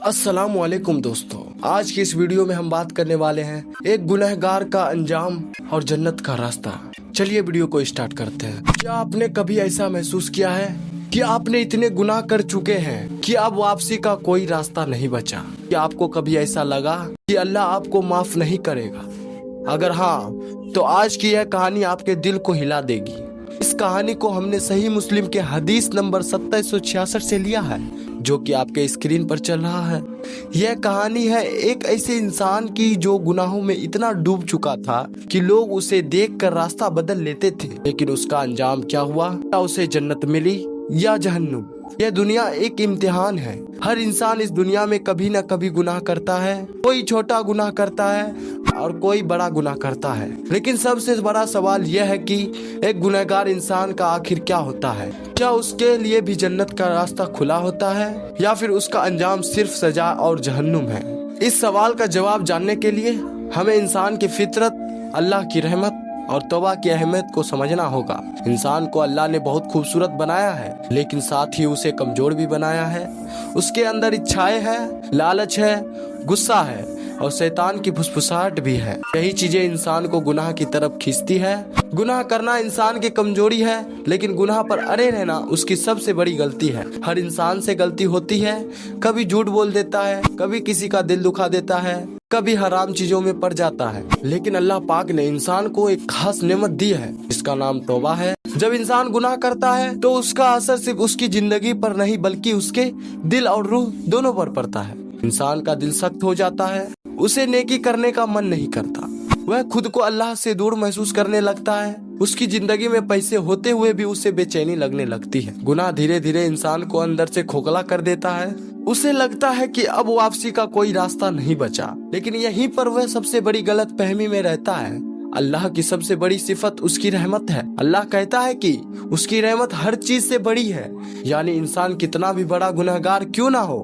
अस्सलाम वालेकुम दोस्तों, आज की इस वीडियो में हम बात करने वाले हैं एक गुनहगार का अंजाम और जन्नत का रास्ता। चलिए वीडियो को स्टार्ट करते हैं। क्या आपने कभी ऐसा महसूस किया है कि आपने इतने गुनाह कर चुके हैं कि अब वापसी का कोई रास्ता नहीं बचा? क्या आपको कभी ऐसा लगा कि अल्लाह आपको माफ नहीं करेगा? अगर हाँ, तो आज की यह कहानी आपके दिल को हिला देगी। इस कहानी को हमने सही मुस्लिम के हदीस नंबर 2766 से लिया है, जो कि आपके स्क्रीन पर चल रहा है। यह कहानी है एक ऐसे इंसान की जो गुनाहों में इतना डूब चुका था कि लोग उसे देखकर रास्ता बदल लेते थे, लेकिन उसका अंजाम क्या हुआ? क्या उसे जन्नत मिली या जहन्नुम? यह दुनिया एक इम्तिहान है। हर इंसान इस दुनिया में कभी न कभी गुनाह करता है। कोई छोटा गुनाह करता है और कोई बड़ा गुनाह करता है, लेकिन सबसे बड़ा सवाल यह है कि एक गुनहगार इंसान का आखिर क्या होता है? क्या उसके लिए भी जन्नत का रास्ता खुला होता है या फिर उसका अंजाम सिर्फ सजा और जहन्नुम है? इस सवाल का जवाब जानने के लिए हमें इंसान की फितरत, अल्लाह की रहमत और तौबा की अहमियत को समझना होगा। इंसान को अल्लाह ने बहुत खूबसूरत बनाया है, लेकिन साथ ही उसे कमजोर भी बनाया है। उसके अंदर इच्छाएं हैं, लालच है, गुस्सा है और शैतान की फुसफुसाहट भी है। यही चीजें इंसान को गुनाह की तरफ खींचती है। गुनाह करना इंसान की कमजोरी है, लेकिन गुनाह पर अड़े रहना उसकी सबसे बड़ी गलती है। हर इंसान से गलती होती है। कभी झूठ बोल देता है, कभी किसी का दिल दुखा देता है, कभी हराम चीजों में पड़ जाता है, लेकिन अल्लाह पाक ने इंसान को एक खास नेमत दी है जिसका नाम तौबा है। जब इंसान गुनाह करता है तो उसका असर सिर्फ उसकी जिंदगी पर नहीं बल्कि उसके दिल और रूह दोनों पर पड़ता है। इंसान का दिल सख्त हो जाता है, उसे नेकी करने का मन नहीं करता, वह खुद को अल्लाह से दूर महसूस करने लगता है। उसकी जिंदगी में पैसे होते हुए भी उसे बेचैनी लगने लगती है। गुनाह धीरे धीरे इंसान को अंदर से खोखला कर देता है। उसे लगता है कि अब वापसी का कोई रास्ता नहीं बचा, लेकिन यहीं पर वह सबसे बड़ी गलत फहमी में रहता है। अल्लाह की सबसे बड़ी सिफत उसकी रहमत है। अल्लाह कहता है कि उसकी रहमत हर चीज से बड़ी है, यानी इंसान कितना भी बड़ा गुनहगार क्यों ना हो,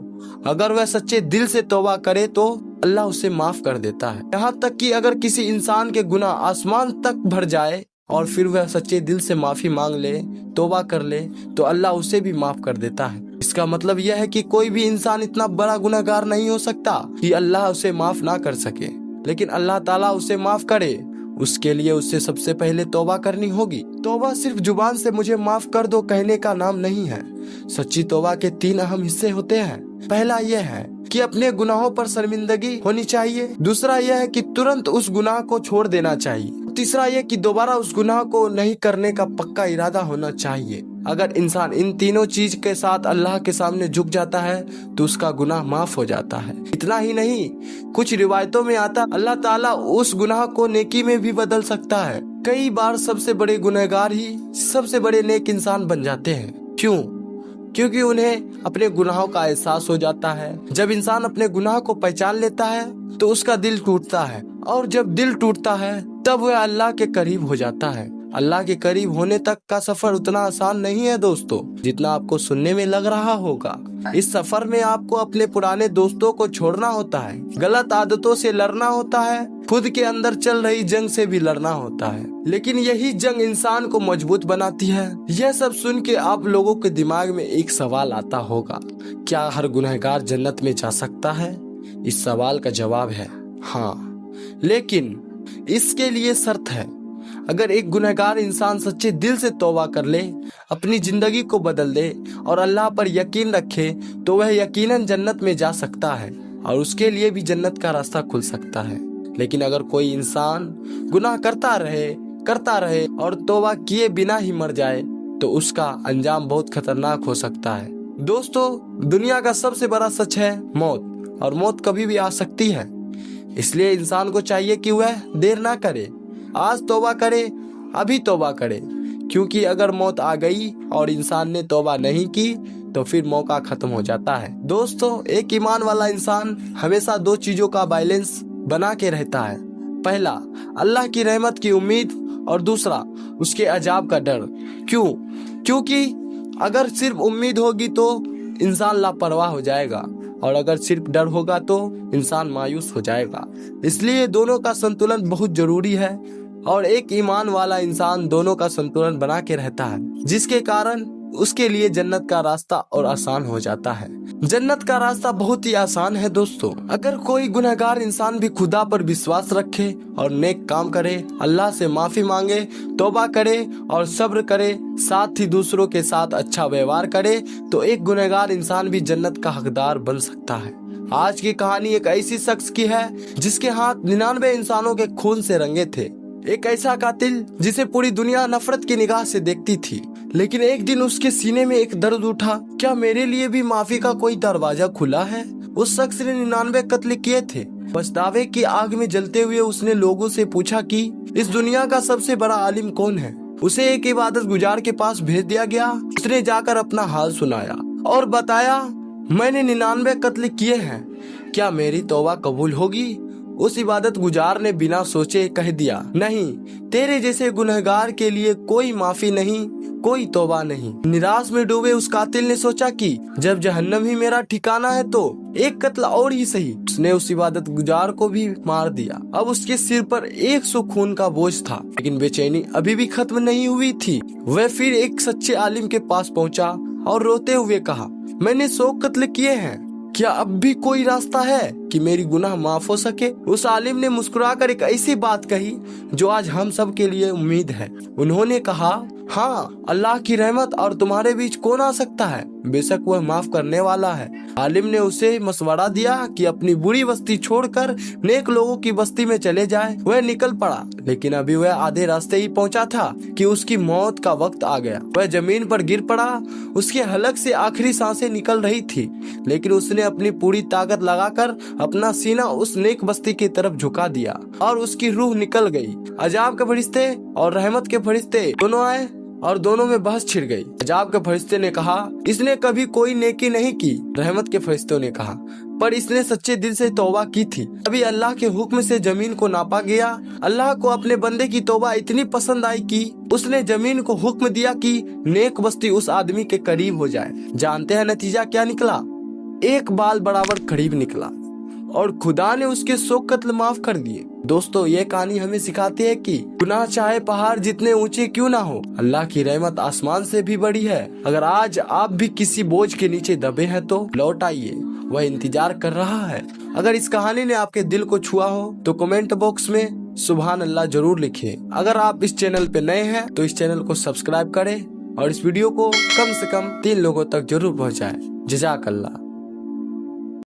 अगर वह सच्चे दिल से तौबा करे तो अल्लाह उसे माफ कर देता है। यहाँ तक कि अगर किसी इंसान के गुनाह आसमान तक भर जाए और फिर वह सच्चे दिल से माफी मांग ले, तौबा कर ले, तो अल्लाह उसे भी माफ कर देता है। इसका मतलब यह है कि कोई भी इंसान इतना बड़ा गुनहगार नहीं हो सकता कि अल्लाह उसे माफ ना कर सके, लेकिन अल्लाह ताला उसे माफ करे, उसके लिए उससे सबसे पहले तौबा करनी होगी। तौबा सिर्फ जुबान से मुझे माफ कर दो कहने का नाम नहीं है। सच्ची तौबा के 3 अहम हिस्से होते हैं। पहला यह है कि अपने गुनाहों पर शर्मिंदगी होनी चाहिए। दूसरा यह है कि तुरंत उस गुनाह को छोड़ देना चाहिए। तीसरा यह कि दोबारा उस गुनाह को नहीं करने का पक्का इरादा होना चाहिए। अगर इंसान इन तीनों चीज के साथ अल्लाह के सामने झुक जाता है तो उसका गुनाह माफ हो जाता है। इतना ही नहीं, कुछ रिवायतों में आता अल्लाह ताला उस गुनाह को नेकी में भी बदल सकता है। कई बार सबसे बड़े गुनहगार ही सबसे बड़े नेक इंसान बन जाते हैं। क्यों? क्योंकि उन्हें अपने गुनाहों का एहसास हो जाता है। जब इंसान अपने गुनाह को पहचान लेता है तो उसका दिल टूटता है, और जब दिल टूटता है तब वह अल्लाह के करीब हो जाता है। अल्लाह के करीब होने तक का सफर उतना आसान नहीं है दोस्तों, जितना आपको सुनने में लग रहा होगा। इस सफर में आपको अपने पुराने दोस्तों को छोड़ना होता है, गलत आदतों से लड़ना होता है, खुद के अंदर चल रही जंग से भी लड़ना होता है, लेकिन यही जंग इंसान को मजबूत बनाती है। यह सब सुन के आप लोगों के दिमाग में एक सवाल आता होगा, क्या हर गुनहगार जन्नत में जा सकता है? इस सवाल का जवाब है हाँ, लेकिन इसके लिए शर्त है। अगर एक गुनहगार इंसान सच्चे दिल से तौबा कर ले, अपनी जिंदगी को बदल दे और अल्लाह पर यकीन रखे, तो वह यकीनन जन्नत में जा सकता है और उसके लिए भी जन्नत का रास्ता खुल सकता है। लेकिन अगर कोई इंसान गुनाह करता रहे और तौबा किए बिना ही मर जाए तो उसका अंजाम बहुत खतरनाक हो सकता है। दोस्तों, दुनिया का सबसे बड़ा सच है मौत, और मौत कभी भी आ सकती है। इसलिए इंसान को चाहिए कि वह देर ना करे, आज तौबा करे, अभी तौबा करे, क्योंकि अगर मौत आ गई और इंसान ने तौबा नहीं की तो फिर मौका खत्म हो जाता है। दोस्तों, एक ईमान वाला इंसान हमेशा 2 चीजों का बैलेंस बना के रहता है। पहला, अल्लाह की रहमत की उम्मीद, और दूसरा उसके अजाब का डर। क्यों? क्योंकि अगर सिर्फ उम्मीद होगी तो इंसान लापरवाह हो जाएगा, और अगर सिर्फ डर होगा तो इंसान मायूस हो जाएगा। इसलिए दोनों का संतुलन बहुत जरूरी है, और एक ईमान वाला इंसान दोनों का संतुलन बना के रहता है, जिसके कारण उसके लिए जन्नत का रास्ता और आसान हो जाता है। जन्नत का रास्ता बहुत ही आसान है दोस्तों। अगर कोई गुनहगार इंसान भी खुदा पर विश्वास रखे और नेक काम करे, अल्लाह से माफी मांगे, तौबा करे और सब्र करे, साथ ही दूसरों के साथ अच्छा व्यवहार करे, तो एक गुनहगार इंसान भी जन्नत का हकदार बन सकता है। आज की कहानी एक ऐसी शख्स की है जिसके हाथ 99 इंसानों के खून से रंगे थे। एक ऐसा कातिल जिसे पूरी दुनिया नफरत की निगाह से देखती थी, लेकिन एक दिन उसके सीने में एक दर्द उठा, क्या मेरे लिए भी माफी का कोई दरवाजा खुला है? उस शख्स ने 99 कत्ल किए थे। पछतावे की आग में जलते हुए उसने लोगों से पूछा कि इस दुनिया का सबसे बड़ा आलिम कौन है। उसे एक इबादत गुजार के पास भेज दिया गया। उसने जाकर अपना हाल सुनाया और बताया, मैंने 99 कत्ल किए हैं, क्या मेरी तौबा कबूल होगी? उस इबादत गुजार ने बिना सोचे कह दिया, नहीं, तेरे जैसे गुनहगार के लिए कोई माफी नहीं, कोई तौबा नहीं। निराश में डूबे उस कातिल ने सोचा कि जब जहन्नम ही मेरा ठिकाना है तो एक कत्ल और ही सही। उसने उस इबादत गुजार को भी मार दिया। अब उसके सिर पर 100 खून का बोझ था, लेकिन बेचैनी अभी भी खत्म नहीं हुई थी। वह फिर एक सच्चे आलिम के पास पहुंचा और रोते हुए कहा, मैंने 100 कत्ल किए हैं, क्या अब भी कोई रास्ता है कि मेरी गुनाह माफ हो सके? उस आलिम ने मुस्कुराकर एक ऐसी बात कही जो आज हम सब के लिए उम्मीद है। उन्होंने कहा, हाँ, अल्लाह की रहमत और तुम्हारे बीच कौन आ सकता है? बेशक वह माफ करने वाला है। आलिम ने उसे मशवरा दिया कि अपनी बुरी बस्ती छोड़कर नेक लोगों की बस्ती में चले जाए। वह निकल पड़ा, लेकिन अभी वह आधे रास्ते ही पहुंचा था कि उसकी मौत का वक्त आ गया। वह जमीन पर गिर पड़ा। उसके हलक से आखिरी सांसें निकल रही थी, लेकिन उसने अपनी पूरी ताकत लगाकर अपना सीना उस नेक बस्ती की तरफ झुका दिया और उसकी रूह निकल गई। अजाब के फरिश्ते और रहमत के फरिश्ते दोनों आए और दोनों में बहस छिड़ गई। अजाब के फरिश्ते ने कहा, इसने कभी कोई नेकी नहीं की। रहमत के फरिश्तों ने कहा, पर इसने सच्चे दिल से तौबा की थी। अभी अल्लाह के हुक्म से जमीन को नापा गया। अल्लाह को अपने बंदे की तौबा इतनी पसंद आई कि उसने जमीन को हुक्म दिया कि नेक बस्ती उस आदमी के करीब हो जाए। जानते हैं नतीजा क्या निकला? एक बाल बराबर करीब निकला और खुदा ने उसके 100 कत्ल माफ कर दिए। दोस्तों, ये कहानी हमें सिखाती है कि गुनाह चाहे पहाड़ जितने ऊंचे क्यों ना हो, अल्लाह की रहमत आसमान से भी बड़ी है। अगर आज आप भी किसी बोझ के नीचे दबे हैं तो लौट आइए, वह इंतजार कर रहा है। अगर इस कहानी ने आपके दिल को छुआ हो तो कमेंट बॉक्स में सुभान अल्लाह जरूर लिखिए। अगर आप इस चैनल पे नए हैं तो इस चैनल को सब्सक्राइब करें और इस वीडियो को कम से कम 3 लोगों तक जरूर पहुँचाएं। जज़ाक अल्लाह।